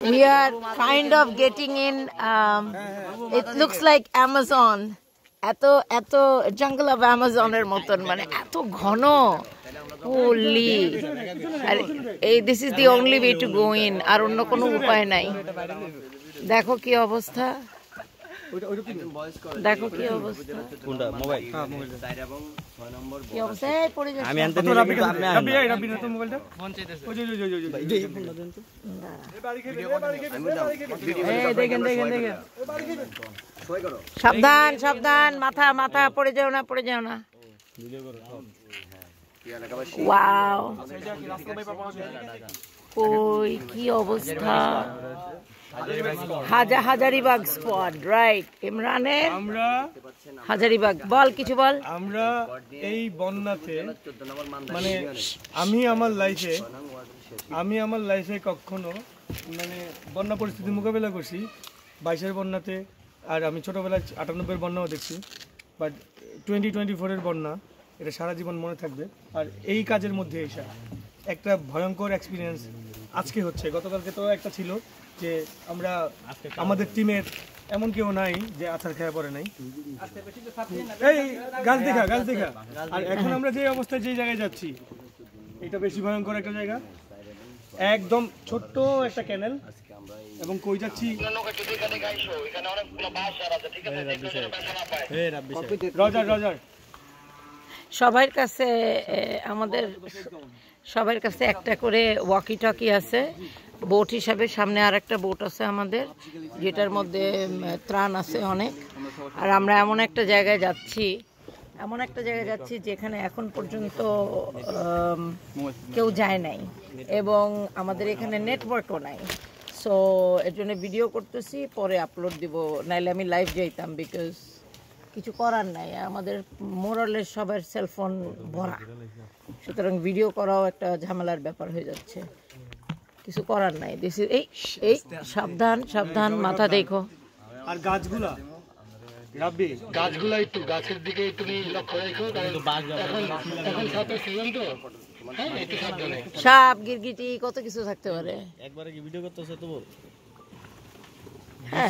We are kind of getting in. It looks like Amazon. Eto jungle of Amazon er moton mane eto ghono. Holy. This is the only way to go in. Ar onno kono upaay nai. Dekho ki obostha. দেখো কি অবস্থা কোনটা mobile হ্যাঁ mobile কি অবস্থা এই পড়ে যাচ্ছে আমি আনতে নিলাম আপনি রাবি না তো মোবাইলটা ফোন চাইতেছে ওই যে এই ফোনটা দেন তো এই দেখেন সাবধান সাবধান মাথা মাথা পড়ে যাও না ভিডিও করো ওয়াও ওই কি অবস্থা হাজারিবাগ স্পট রাইট ইমরানের আমরা হাজারিবাগ বল কিছু বল আমরা এই বন্যাতে মানে আমি আমার লাইফে কখনো মানে বন্যা পরিস্থিতি মোকাবেলা করছি 22-এর বন্যাতে আর আমি ছোটবেলায় 98-এর বন্যাও দেখছি বাট 2024-এর বন্যা এটা সারা জীবন মনে থাকবে আর এই কাজের মধ্যে এসে একটা ভয়ঙ্কর এক্সপিরিয়েন্স আজকে হচ্ছে গতকালকে তো একটা ছিল যে আমরা আমাদের টিমের এমন কেউ নাই যে আছাড় খেয়ে পড়ে নাই এই গাছ দেখা আর এখন আমরা যে অবস্থায় যে জায়গায় যাচ্ছি এটা বেশি ভয়ঙ্কর একটা জায়গা একদম ছোট্ট একটা ক্যানেল এবং কই যাচ্ছি রজার সবার কাছে সবার কাছে একটা করে ওয়াকি টকি আছে বোট হিসাবে সামনে আর একটা বোট আছে আমাদের যেটার মধ্যে ত্রাণ আছে অনেক আর আমরা এমন একটা জায়গায় যাচ্ছি যেখানে এখন পর্যন্ত কেউ যায় নাই এবং আমাদের এখানে নেটওয়ার্কও নাই সো এর জন্য ভিডিও করতেছি পরে আপলোড দিব নাইলে আমি লাইভ যাইতাম বিকজ কিছু করার নাই আমাদের মোরালের সবার সেলফোন ভরা সুতরাং ভিডিও করাও একটা ঝামেলার ব্যাপার হয়ে যাচ্ছে কিছু করার নাই দিস ইজ এই সাবধান মাথা দেখো আর গাছগুলা একটু গাছের দিকে তুমি লক্ষ্য রাখো এখন সাথে সিজন তো সাপ গিরগিটি কত কিছু থাকতে পারে একবারে কি ভিডিও করতেছ তো বল হ্যাঁ